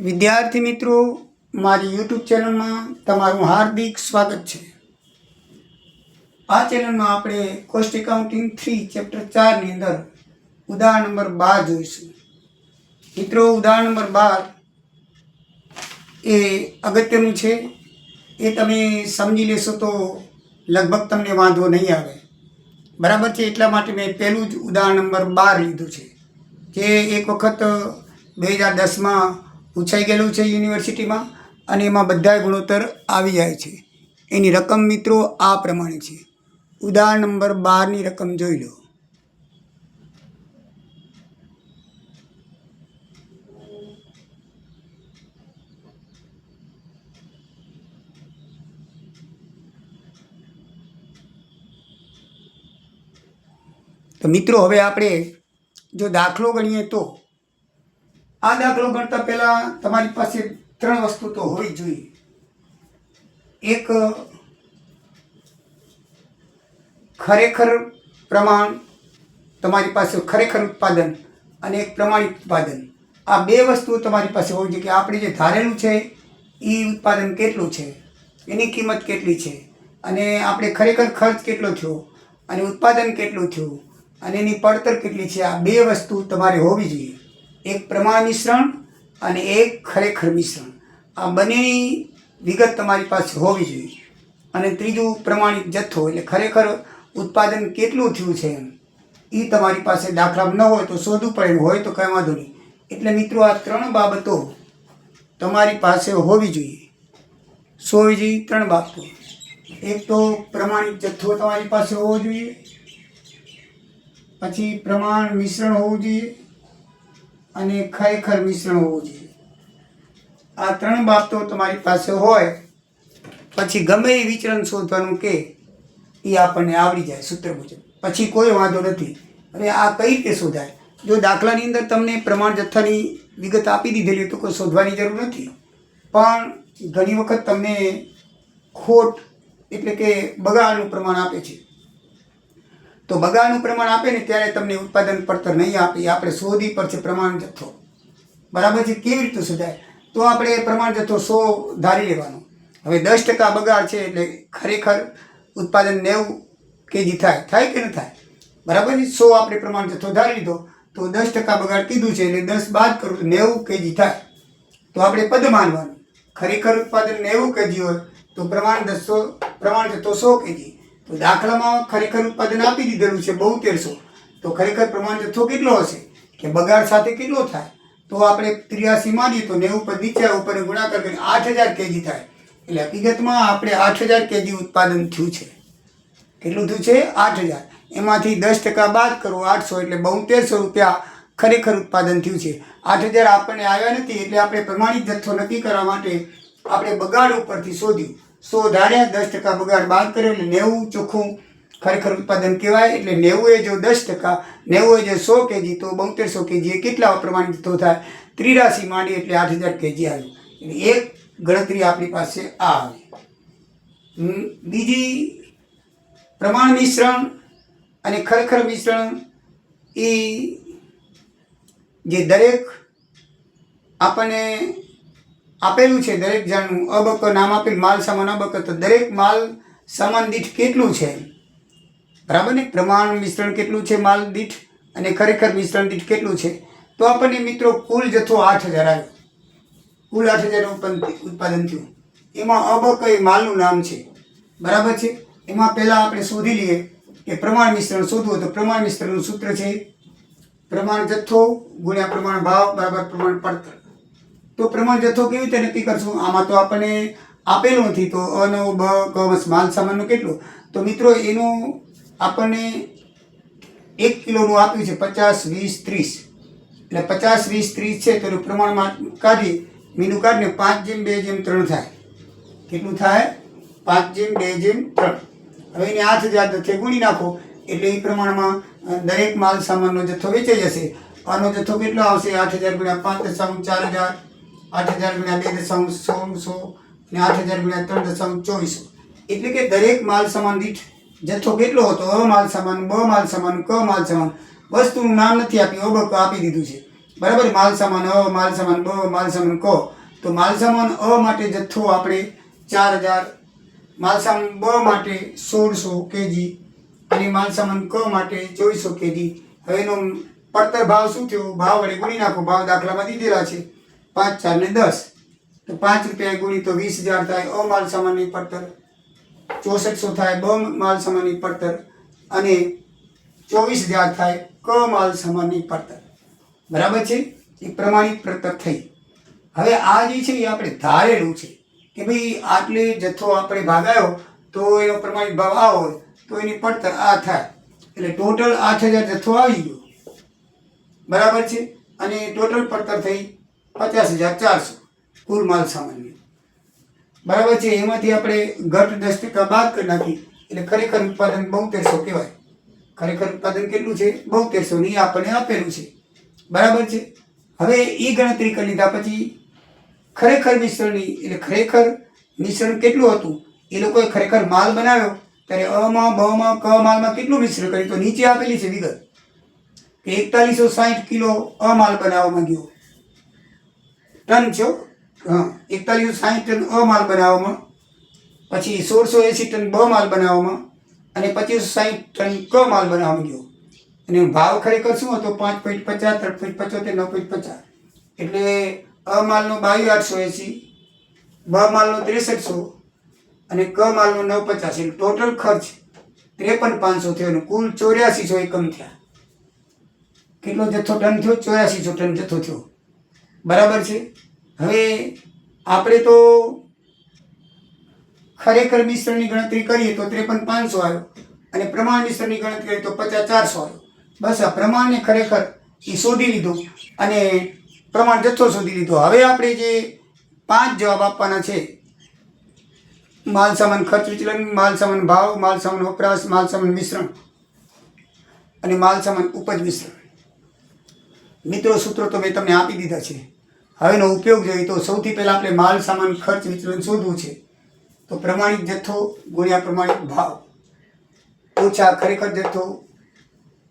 વિદ્યાર્થી મિત્રો, મારી યુટ્યુબ ચેનલમાં તમારું હાર્દિક સ્વાગત છે। આ ચેનલમાં આપણે કોસ્ટ એકાઉન્ટિંગ 3 ચેપ્ટર 4 ની અંદર ઉદાહરણ નંબર 12 જોઈશું। મિત્રો, ઉદાહરણ નંબર 12 એ અગત્યનું છે। એ તમે સમજી લેશો તો લગભગ તમને વાંધો નહીં આવે, બરાબર છે। એટલા માટે મેં પહેલું જ ઉદાહરણ નંબર 12 લીધું છે, જે એક વખત 2010માં પૂછાઈ ગયેલું છે યુનિવર્સિટીમાં, અને એમાં બધા ગુણોત્તર આવી જાય છે। એની રકમ મિત્રો આ પ્રમાણે છે। ઉદાહરણ નંબર 12ની રકમ જોઈ લો। તો મિત્રો, હવે આપણે જો દાખલો ગણીએ તો આ દાખલો ગણતા પહેલાં તમારી પાસે 3 વસ્તુ તો હોવી જોઈએ। એક ખરેખર પ્રમાણ, તમારી પાસે ખરેખર ઉત્પાદન, અને એક પ્રમાણિત ઉત્પાદન। આ 2 વસ્તુઓ તમારી પાસે હોવી જોઈએ કે આપણે જે ધારેલું છે એ ઉત્પાદન કેટલું છે, એની કિંમત કેટલી છે, અને આપણે ખરેખર ખર્ચ કેટલો થયો, અને ઉત્પાદન કેટલું થયું, અને એની પડતર કેટલી છે। આ 2 વસ્તુ તમારે હોવી જોઈએ। એક પ્રમાણ મિશ્રણ અને એક ખરેખર મિશ્રણ। આ બંનેની વિગત તમારી પાસે હોવી જોઈએ। અને ત્રીજું પ્રમાણિત જથ્થો, એટલે ખરેખર ઉત્પાદન કેટલું થયું છે એ તમારી પાસે દાખલામાં ન હોય તો શોધવું પડે, હોય તો કંઈ વાંધો નહીં। એટલે મિત્રો, આ 3 બાબતો તમારી પાસે હોવી જોઈએ। શું હોવી જોઈએ? 3 બાબતો। એક તો પ્રમાણિત જથ્થો તમારી પાસે હોવો જોઈએ, પછી પ્રમાણ મિશ્રણ હોવું જોઈએ, અને ખરેખર મિશ્રણ હોવું જોઈએ। આ 3 બાબતો તમારી પાસે હોય પછી ગમે એ વિચરણ શોધવાનું કે એ આપણને આવડી જાય સૂત્ર મુજબ, પછી કોઈ વાંધો નથી। હવે આ કઈ રીતે શોધાય? જો દાખલાની અંદર તમને પ્રમાણ જથ્થાની વિગત આપી દીધેલી તો કોઈ શોધવાની જરૂર નથી, પણ ઘણી વખત તમને ખોટ એટલે કે બગાડનું પ્રમાણ આપે છે। તો બગાડનું પ્રમાણ આપે ને ત્યારે તમને ઉત્પાદન પડતર નહીં આપે, આપણે શોધવી પડશે પ્રમાણ જથ્થો, બરાબર છે। કેવી રીતે શોધાય? તો આપણે પ્રમાણ જથ્થો 100 ધારી લેવાનો। હવે 10% બગાડ છે એટલે ખરેખર ઉત્પાદન 90 kg થાય કે ન થાય? બરાબર છે। 100 આપણે પ્રમાણ જથ્થો ધારી લીધો, તો 10% બગાડ કીધું છે એટલે 10 બાદ કરું તો 90 kg થાય। તો આપણે પદ માનવાનું, ખરેખર ઉત્પાદન 90 kg હોય તો પ્રમાણ જથ્થો 100 kg। તો દાખલામાં ખરેખર ઉત્પાદન આપી દીધેલું છે 7200, તો ખરેખર પ્રમાણ જથ્થો કેટલો હશે કે બગાડ સાથે કેટલો થાય? તો આપણે 83 માનીએ તો 90 પર નીચે ઉપર ગુણાકાર કરીને 8000 kg થાય। એટલે હકીકતમાં આપણે 8000 kg ઉત્પાદન થયું છે। કેટલું થયું છે? 8000। એમાંથી 10% બાદ કરો 800, એટલે 7200 રૂપિયા ખરેખર ઉત્પાદન થયું છે। 8000 આપણને આવ્યા નથી, એટલે આપણે પ્રમાણિત જથ્થો નક્કી કરવા માટે આપણે બગાડ ઉપરથી શોધ્યું। 100 ધાર્યા, 10% બગાડ બાદ કર્યો એટલે 90 ચોખ્ખું ખરેખર ઉત્પાદન કહેવાય। એટલે 90 એ જો 10%, 90 એ જો 100 kg, તો 7200 kg એ કેટલા પ્રમાણિત જથ્થો થાય? 83 માંડી એટલે 8000 kg આવ્યું। એટલે એક ગણતરી આપણી પાસે આ આવી। બીજી, પ્રમાણ મિશ્રણ અને ખરેખર મિશ્રણ એ જે દરેક આપણને આપેલું છે, દરેક જાણવું અબક નામ આપેલ માલ સામાન અબક, તો દરેક માલ સામાન દીઠ કેટલું છે, બરાબર ને? પ્રમાણ મિશ્રણ કેટલું છે માલ દીઠ, અને ખરેખર મિશ્રણ દીઠ કેટલું છે? તો આપણને મિત્રો કુલ જથ્થો 8000 આવ્યો, કુલ 8000 ઉત્પાદન થયું। એમાં અબક એ માલનું નામ છે, બરાબર છે। એમાં પહેલાં આપણે શોધી લઈએ કે પ્રમાણ મિશ્રણ શોધવું તો પ્રમાણ મિશ્રણનું સૂત્ર છે પ્રમાણ જથ્થો ગુણ્યા પ્રમાણ ભાવ બરાબર પ્રમાણ પડતર। તો પ્રમાણ જથ્થો કેવી રીતે નક્કી કરશું? આમાં તો આપણને આપેલું નથી, તો અનો બ ક માલ સામાનનું કેટલું? તો મિત્રો, એનું આપણને 1 કિલોનું આપ્યું છે 50, 20, 30, એટલે 50, 20, 30 છે તો એનું પ્રમાણમાં કાઢી મીનું કાઢીને 5:2:3 થાય। કેટલું થાય? 5:2:3। હવે એને 8000 જથ્થે ગુણી નાખો એટલે એ પ્રમાણમાં દરેક માલ સામાનનો જથ્થો વેચાઈ જશે। આનો જથ્થો કેટલો આવશે? 8000 × 5.4000, 8000 × 2.1600, અને 8000 × 3.2400। એટલે કે દરેક માલ સામાન દીઠ જથ્થો કેટલો હતો? અ માલ સામાન, બ માલ સામાન, ક માલ સામાન, વસ્તુનું નામ નથી આપ્યું, અબક આપી દીધું છે। બરાબર. માલ સામાન અ, માલ સામાન બ, માલ સામાન ક. તો માલ સામાન અ માટે જથ્થો આપણે 4000, માલ સામાન બ માટે 1600 કેજી અને માલ સામાન ક માટે 2400 કેજી. હવે એનો પડતર ભાવ શું થયો? ભાવ વડે ગુણી નાખો. ભાવ દાખલામાં દીધેલા છે 5, 4 ને 10. તો 5 રૂપિયા ગુણી તો 20000 થાય અ માલ સામાનની પડતર, 6400 થાય બ માલ સામાનની પડતર અને 24000 થાય ક માલ સામાનની પડતર. બરાબર છે. એ પ્રમાણિત પડતર થઈ. હવે આ જે છે એ આપણે ધારેલું છે કે ભાઈ આટલે જથ્થો આપણે ભાગાયો તો એનો પ્રમાણિત ભાવ આ હોય તો એની પડતર આ થાય. એટલે ટોટલ 8000 જથ્થો આવી ગયો. બરાબર છે. અને ટોટલ પડતર થઈ 50400 કુલ માલ સામાનની. બરાબર છે. એમાંથી આપણે ઘટ 10% બાદ કરી નાખી એટલે ખરેખર ઉત્પાદન 7200 કહેવાય. ખરેખર ઉત્પાદન કેટલું છે? 7200 ની આપણને આપેલું છે. બરાબર છે. હવે એ ગણતરી કરી લીધા પછી ખરેખર મિશ્રણની, એટલે ખરેખર મિશ્રણ કેટલું હતું એ લોકોએ ખરેખર માલ બનાવ્યો ત્યારે અમાં, બમાં, ક માલમાં કેટલું મિશ્રણ કર્યું તો નીચે આપેલી છે વિગત કે 4160 કિલો અમાલ બનાવવામાં ગયો. ટન છે. હા, 4160 ટન અમાલ બનાવવામાં, પછી 1680 ટન બ માલ બનાવવામાં અને 2560 ટન ક માલ બનાવવામાં ગયો. અને ભાવ ખરેખર શું હતો? 5.50, 3.75, 9.50. એટલે અ માલનો 22880, બ માલનો 6300 અને ક માલનો 950. એટલે ટોટલ ખર્ચ 53500 થયો અને કુલ 8400 એકમ થયા. કેટલો જથ્થો ટન થયો? 8400 ટન જથ્થો થયો. બરાબર છે. હવે આપણે તો ખરેખર મિશ્રણની ગણતરી કરીએ તો 53500 આવ્યો અને પ્રમાણ મિશ્રણની ગણતરી કરીએ તો 50400 આવ્યો. બસ આ પ્રમાણને ખરેખર એ શોધી લીધું અને પ્રમાણ જથ્થો શોધી લીધો. હવે આપણે જે 5 જવાબ આપવાના છે: માલ સામાન ખર્ચ વિચલન, માલ સામાન ભાવ, માલ સામાન વપરાશ, માલ સામાન મિશ્રણ અને માલ સામાન ઉપજ મિશ્રણ. મિત્રો, સૂત્રો તો મેં તમને આપી દીધા છે. હવેનો ઉપયોગ જોઈએ તો સૌથી પહેલાં આપણે માલ સામાન ખર્ચ વિચલન શોધવું છે. તો પ્રમાણિત જથ્થો ગુણ્યા પ્રમાણિત ભાવ ઓછા ખરેખર જથ્થો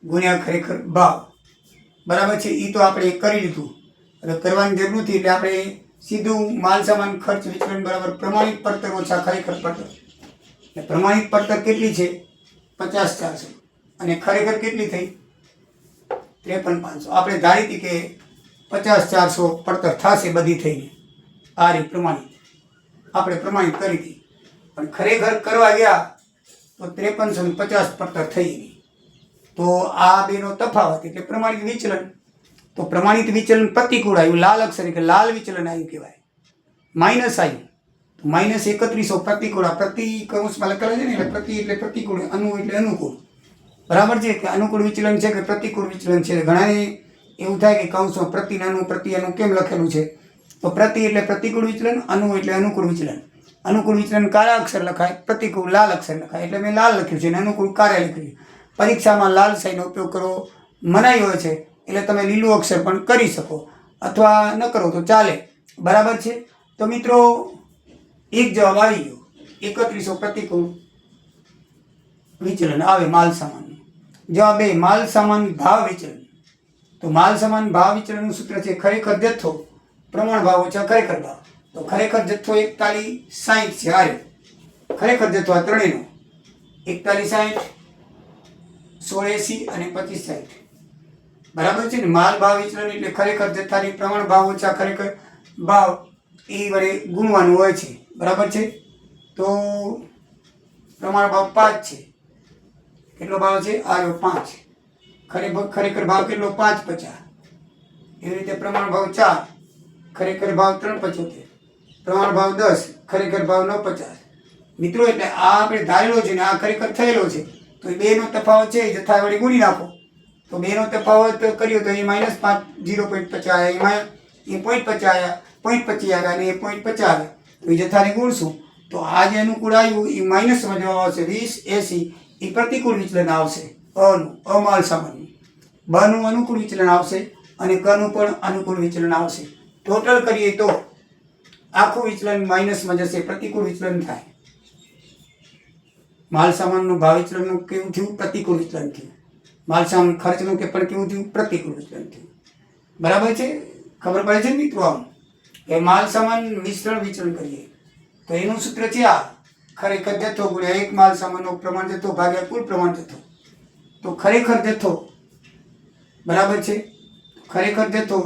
ગુણ્યા ખરેખર ભાવ. બરાબર છે. એ તો આપણે કરી લીધું. હવે કરવાની જરૂર નથી એટલે આપણે સીધું માલ સામાન ખર્ચ વિચલન બરાબર પ્રમાણિત પડતર ઓછા ખરેખર પડતર. એટલે પ્રમાણિત પડતર કેટલી છે? 50400 અને ખરેખર કેટલી થઈ? 53500. આપણે ધારી હતી કે 50400 પડતર થશે બધી થઈને. આ રીત પ્રમાણિત આપણે પ્રમાણિત કરી હતી, પણ ખરેખર કરવા ગયા તો 5350 પડતર થઈ ગઈ. તો આ બેનો તફાવત એટલે પ્રમાણિત વિચલન. તો પ્રમાણિત વિચલન પ્રતિકૂળ આવ્યું, લાલ અક્ષર એટલે લાલ વિચલન આવ્યું કહેવાય. માઇનસ આવ્યું તો -3100 પ્રતિકૂળ. આ પ્રતિ કૌંસમાં લખેલા છે ને એટલે પ્રતિ એટલે પ્રતિકૂળ, અનુ એટલે અનુકૂળ. બરાબર છે કે અનુકૂળ વિચલન છે કે પ્રતિકૂળ વિચલન છે. ઘણાને એવું થાય કે કૌંસમાં પ્રતિ અનુ કેમ લખેલું છે? તો પ્રતિ એટલે પ્રતિકૂળ વિચલન, અનુ એટલે અનુકૂળ વિચલન. અનુકૂળ વિચલન કાળા અક્ષર લખાય, પ્રતિકૂળ લાલ અક્ષર લખાય. એટલે મેં લાલ લખ્યું છે અને અનુકૂળ કાળા લખ્યું. પરીક્ષામાં લાલ શાહીનો ઉપયોગ કરવો મનાઈ હોય છે એટલે તમે લીલું અક્ષર પણ કરી શકો અથવા ન કરો તો ચાલે. બરાબર છે. તો મિત્રો, એક જવાબ આવી ગયો. 3100 પ્રતિકૂળ વિચલન આવે માલ સામાન. જવાબ બે, માલ સામાન ભાવ વિચલન. તો માલ સામાન ભાવ વિચલનનું સૂત્ર છે ખરેખર જથ્થો પ્રમાણ ભાવ ઓછા ખરેખર ભાવ. તો ખરેખર જથ્થો 4160 છે. આ ખરેખર જથ્થો આ ત્રણેયનો 4160, 1680 અને 2560. બરાબર છે ને. માલ ભાવ વિચલન એટલે ખરેખર જથ્થાની પ્રમાણ ભાવ ઓછા ખરેખર ભાવ એ વડે ગુણવાનું હોય છે. બરાબર છે. તો પ્રમાણ ભાવ 5 છે. કેટલો ભાવ છે? આ 5. ખરેખર ભાવ કેટલો? 550. એવી રીતે પ્રમાણ ભાવ 4, ખરેખર ભાવ 375, પ્રમાણ ભાવ 10, ખરેખર ભાવ 950. મિત્રો, એટલે આ આપણે ધારેલો છે ને આ ખરેખર થયેલો છે. તો એ બેનો તફાવત છે એ જથ્થા વડે ગુણી નાખો. તો બેનો તફાવત કર્યો તો એ -5, 0.50 આવ્યા, એ 0.50 આવ્યા, 0.25 આવ્યા અને એ 0.50 આવ્યા. તો એ જથ્થાને ગુણશું તો આ જે અનુકૂળ આવ્યું એ માઇનસમાં જવાબ આવશે 2080. એ પ્રતિકૂળ વિચલન આવશે અનું, અમાલ સામાનનું. બનું અનુકૂળ વિચલન આવશે અને કનું પણ અનુકૂળ વિચલન આવશે. ટોટલ કરીએ તો આખું વિચલન માઇનસમાં જશે, પ્રતિકૂળ વિચલન થાય. માલ સામાનનું ભાવ વિચલનનું કેવું થયું? પ્રતિકૂળ વિચલન થયું. માલ સામાન ખર્ચનું કે પણ કેવું થયું? પ્રતિકૂળ વિચલન થયું. બરાબર છે? ખબર પડે છે ને મિત્રો? આમ કે માલ સામાન મિશ્રણ વિચરણ કરીએ તો એનું સૂત્ર છે આ, ખરેખર જથ્થો ગુણ્યા એક માલ સામાનનો પ્રમાણ જથ્થો ભાગ્યા કુલ પ્રમાણ જથ્થો. તો ખરેખર જથ્થો બરાબર છે, ખરેખર જથ્થો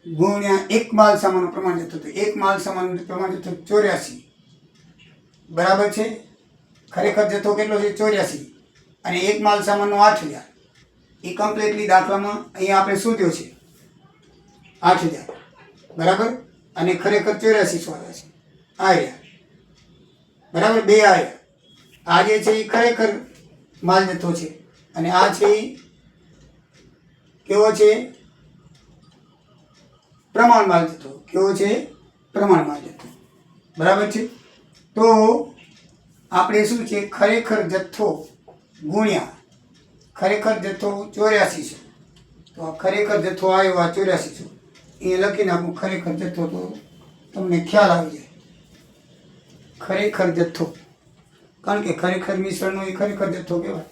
ગુણ્યા એક માલ સામાનનો પ્રમાણ જથ્થો. તો એક માલ સામાન પ્રમાણ જથ્થો 84 બરાબર છે. ખરેખર જથ્થો કેટલો છે? 84. અને એક માલ સામાનનો 8000. એ કમ્પ્લીટલી દાખલામાં અહીંયા આપણે શોધ્યો છે 8000 બરાબર. અને ખરેખર 84 આવ્યા છે. આવ્યા બરાબર, બે આવ્યા. આ જે છે એ ખરેખર માલ જથ્થો છે અને આ છે એ કેવો છે? પ્રમાણ માલ જથ્થો. કેવો છે? પ્રમાણ માલ જથ્થો. બરાબર છે. તો આપણે શું છે? ખરેખર જથ્થો ગુણ્યા ખરેખર જથ્થો 84 છે. તો આ ખરેખર જથ્થો આવ્યો આ 84 છે. એ લખી નાખું ખરેખર જથ્થો, તો તમને ખ્યાલ આવી જાય. ખરેખર જથ્થો, કારણ કે ખરેખર મિશ્રણનો એ ખરેખર જથ્થો કહેવાય.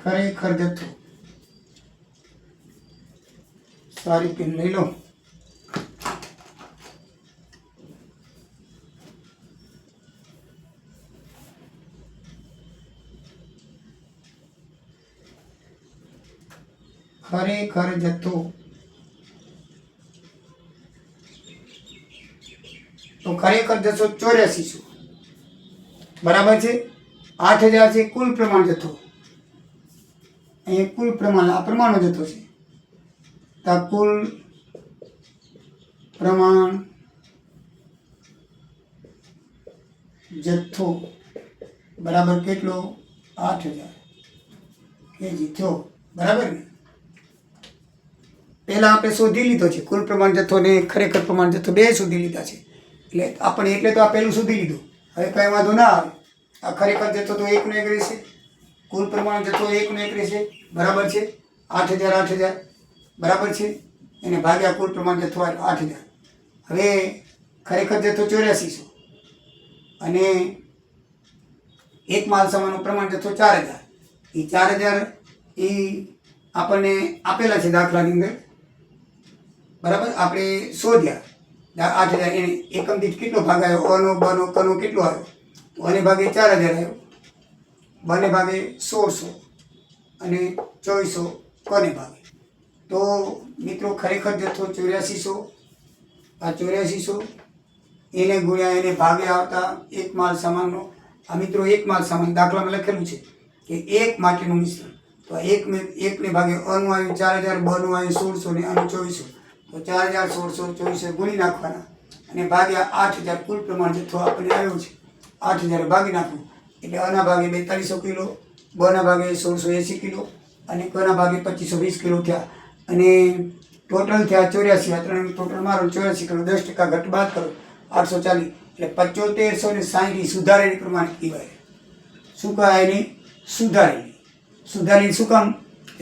ખરેખર જથ્થો. સારી પેન લઈ લો. ખરેખર જથ્થો. તો ખરેખર જથ્થો 84 છે બરાબર છે. 8000 છે કુલ પ્રમાણ જથ્થો. અહીંયા કુલ પ્રમાણ, આ પ્રમાણનો જથ્થો છે. તો કુલ પ્રમાણ જથ્થો બરાબર કેટલો? 8000 કેજી થયો બરાબર ને. પહેલાં આપણે શોધી લીધો છે કુલ પ્રમાણ જથ્થો ને ખરેખર પ્રમાણ જથ્થો બે શોધી લીધા છે. એટલે આપણે એટલે તો આ પહેલું શોધી લીધું. હવે કાંઈ વાંધો ના આવે. આ ખરેખર જથ્થો તો એકનો એક રહેશે, કુલ પ્રમાણ જથ્થો એકનો એક રહેશે બરાબર છે. 8000 8000 બરાબર છે. એને ભાગ્યા કુલ પ્રમાણ જથ્થો 8000. હવે ખરેખર જથ્થો 84 છે અને એક માલ સામાનનો પ્રમાણ જથ્થો 4000. એ 4000 એ આપણને આપેલા છે દાખલાની અંદર બરાબર. આપણે શોધ્યા 8000. એને એકમ દીઠ કેટલો ભાગ આવ્યો? અનો બનો કનો કેટલો આવ્યો? તો અને ભાગે 4000 આવ્યો, બને ભાગે 1600 અને 2400 કોને ભાગે. તો મિત્રો ખરેખર જથ્થો 8400. આ 8400 એને ગુણ્યા એને ભાગે આવતા એક માલ સામાનનો. આ મિત્રો એક માલ સામાન દાખલામાં લખેલું છે કે એક માટેનું મિશ્રણ. તો એકને ભાગે અનું આવ્યું 4000, બનું આવ્યું 1600 ને આનું 2400. તો 4000 1600 2400 ગુણી નાખવાના અને ભાગ્યા 8000 કુલ પ્રમાણ જથ્થો આપણને આવ્યો છે. 8000 ભાગી નાખવું એટલે અના ભાગે 4200 કિલો, બના ભાગે 1680 કિલો અને કના ભાગે 2520 કિલો થયા. અને ટોટલ થયા 84. આ ત્રણ ટોટલ મારો 84 કિલો. 10% ઘટ બાદ કરો 840 એટલે 7560 સુધારેલી પ્રમાણિત કહેવાય. શું કહેવાય એની? સુધારેલી. સુધારેલી શું કામ?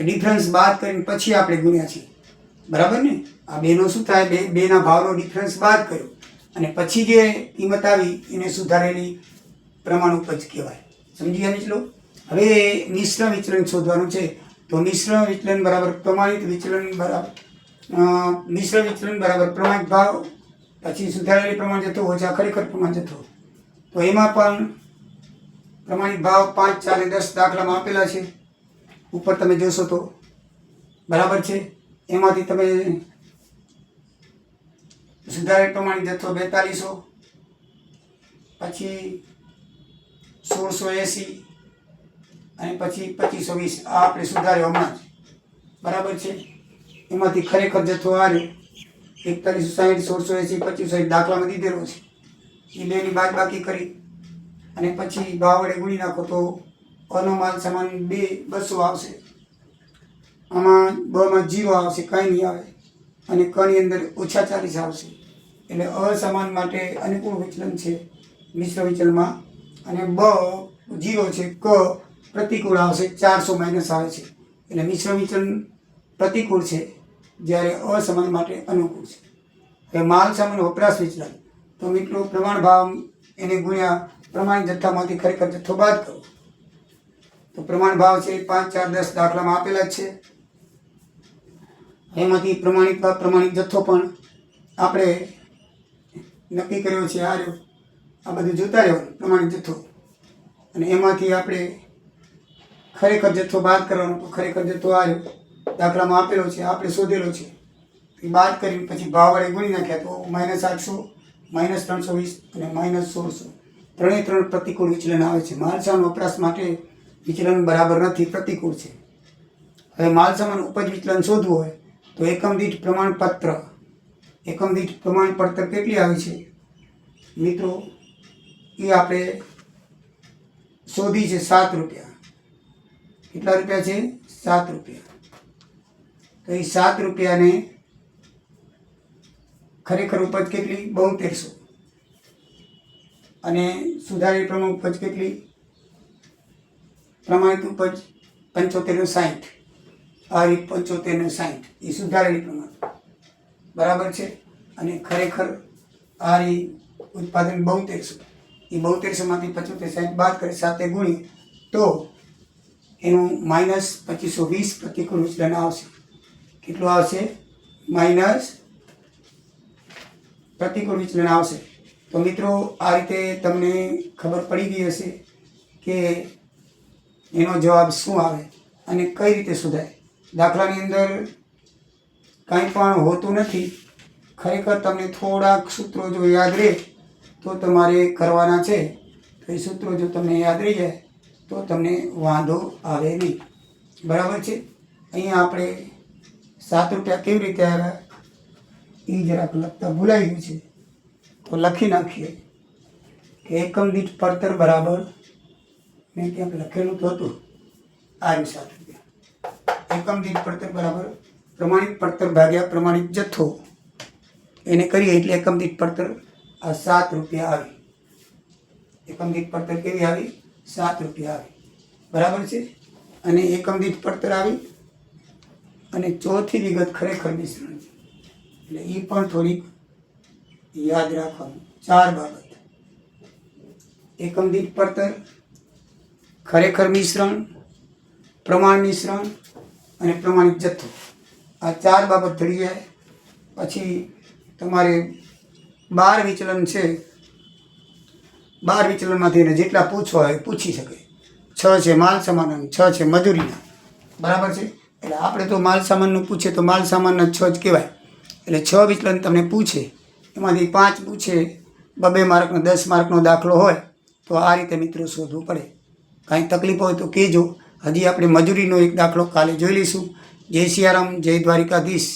ડિફરન્સ બાદ કરીને પછી આપણે ગુણ્યા છીએ બરાબર ને. આ બેનો શું થાય? બેના ભાવનો ડિફરન્સ બાદ કર્યો અને પછી જે કિંમત આવી એને સુધારેલી પ્રમાણ ઉપજ કહેવાય. સમજી ગયા મિત્રો? હવે મિશ્ર વિચલન શોધવાનું છે. તો મિશ્ર વિચલન બરાબર પ્રમાણિત વિચલન બરાબર મિશ્ર વિચલન બરાબર પ્રમાણિત ભાવ પછી સુધારેલી પ્રમાણ જથ્થો ઓછા ખરેખર પ્રમાણ જથ્થો. તો એમાં પણ પ્રમાણિત ભાવ 5 4 અને 10 દાખલામાં આપેલા છે. ઉપર તમે જોશો તો બરાબર છે. એમાંથી તમે સુધારેલ પ્રમાણિત જથ્થો 4200, પછી 1680 અને પછી 2520 આ આપણે સુધાર્યો હમણાં જ બરાબર છે. એમાંથી ખરેખર જથ્થો આવ્યો 4160 1680 2560 દાખલામાં દીધેલો છે. એ બેની બાદબાકી કરી અને પછી ભાવ વડે ગુણી નાખો તો અનો માલ સમાન 200 આવશે. આમાં બમાં 0 આવશે, કંઈ નહીં આવે અને કની અંદર ઓછા 40 આવશે. એટલે અસમાન માટે અનુકૂળ વિચલન છે મિશ્ર વિચલનમાં. અને બ 0 છે, ક પ્રતિકૂળ આવશે, 400 માઇનસ આવે છે. એટલે મિશ્ર વિચલન પ્રતિકૂળ છે જ્યારે અસમાન માટે અનુકૂળ છે. હવે માલ સામાન વપરાશ વિચલન. તો મિત્રો પ્રમાણ ભાવ એને ગુણ્યા પ્રમાણિત જથ્થામાંથી ખરેખર જથ્થો બાદ કરો તો પ્રમાણ ભાવ છે 5, 4, 10 દાખલામાં આપેલા જ છે. એમાંથી પ્રમાણિત ભાવ પ્રમાણિત જથ્થો પણ આપણે નક્કી કર્યો છે. આ રહ્યો, આ બધું જોતા રહેવાનું પ્રમાણિત જથ્થો, અને એમાંથી આપણે ખરેખર જથ્થો બાદ કરવાનો. તો ખરેખર જથ્થો આ રહ્યો, દાખલામાં આપેલો છે, આપણે શોધેલો છે. એ બાદ કરીને પછી ભાવ વડે ગુણી નાખ્યા તો -800, -320 અને -1600 ત્રણે ત્રણ પ્રતિકૂળ વિચલન આવે છે. માલસામાન વપરાશ માટે વિચલન બરાબર નથી, પ્રતિકૂળ છે. હવે માલસામાન ઉપજ વિચલન શોધવું હોય તો એકમ દીઠ પ્રમાણપત્ર કેટલી આવી છે મિત્રો? એ આપણે શોધી છે 7 રૂપિયા. કેટલા રૂપિયા છે? 7 રૂપિયા. તો એ 7 રૂપિયાને ખરેખર ઉપજ કેટલી? 7200. અને સુધારેલી પ્રમાણ ઉપજ કેટલી? પ્રમાણિત ઉપજ 7560. આ રીત 7560 એ સુધારેલી પ્રમાણ બરાબર છે. અને ખરેખર આ રીત ઉત્પાદન 7200. એ 7200માંથી 7560 બાદ કરી 7 ગુણીએ તો એનું -2520 પ્રતિકૂળ વિચલન આવશે. કેટલું આવશે? માઇનસ પ્રતિકૂળ વિચલન આવશે. તો મિત્રો આ રીતે તમને ખબર પડી ગઈ હશે કે એનો જવાબ શું આવે અને કઈ રીતે સુધાય. દાખલાની અંદર કાંઈ પણ હોતું નથી. ખરેખર તમને થોડાક સૂત્રો જો યાદ રહે તો તમારે કરવાના છે. તો એ સૂત્રો જો તમને યાદ રહી જાય તો તમને વાંધો આવે નહીં. બરાબર છે. અહીંયા આપણે 7 રૂપિયા કેવી રીતે આવ્યા એ જરાક લખતા ભૂલાઈ ગયું છે, તો લખી નાખીએ કે એકમ દીઠ પડતર બરાબર, મેં ક્યાંક લખેલું તો હતું, આ 7 રૂપિયા. એકમ દીઠ પડતર બરાબર પ્રમાણિત પડતર ભાગ્યા પ્રમાણિત જથ્થો, એને કરીએ એટલે એકમ દીઠ પડતર આ 7 રૂપિયા આવી. એકમ દીઠ પડતર કેવી આવી? 7 રૂપિયા આવી. બરાબર છે. અને એકમ દીઠ પડતર આવી. અને ચોથી વિગત ખરેખર મિશ્રણ છે, એટલે એ પણ થોડીક યાદ રાખવાનું. 4 બાબત: એકમ દીઠ પડતર, ખરેખર મિશ્રણ, પ્રમાણ મિશ્રણ અને પ્રમાણિત જથ્થો. આ 4 બાબત ધરી જાય પછી તમારે 12 વિચલન છે. 12 વિચલનમાંથી એને જેટલા પૂછવા હોય પૂછી શકે. 6 છે માલ સામાન, 6 છે મજૂરીના. બરાબર છે. એટલે આપણે તો માલ સામાનનું પૂછે તો માલ સામાનના 6 જ કહેવાય. એટલે 6 વિચલન તમને પૂછે, એમાંથી 5 પૂછે, 2 માર્કનો 10 માર્કનો દાખલો હોય તો આ રીતે મિત્રો શોધવું પડે. કાંઈ તકલીફ હોય તો કહેજો. હજી આપણે મજૂરીનો એક દાખલો કાલે જોઈ લઈશું. જય સિયારામ, જય દ્વારિકાધીશ.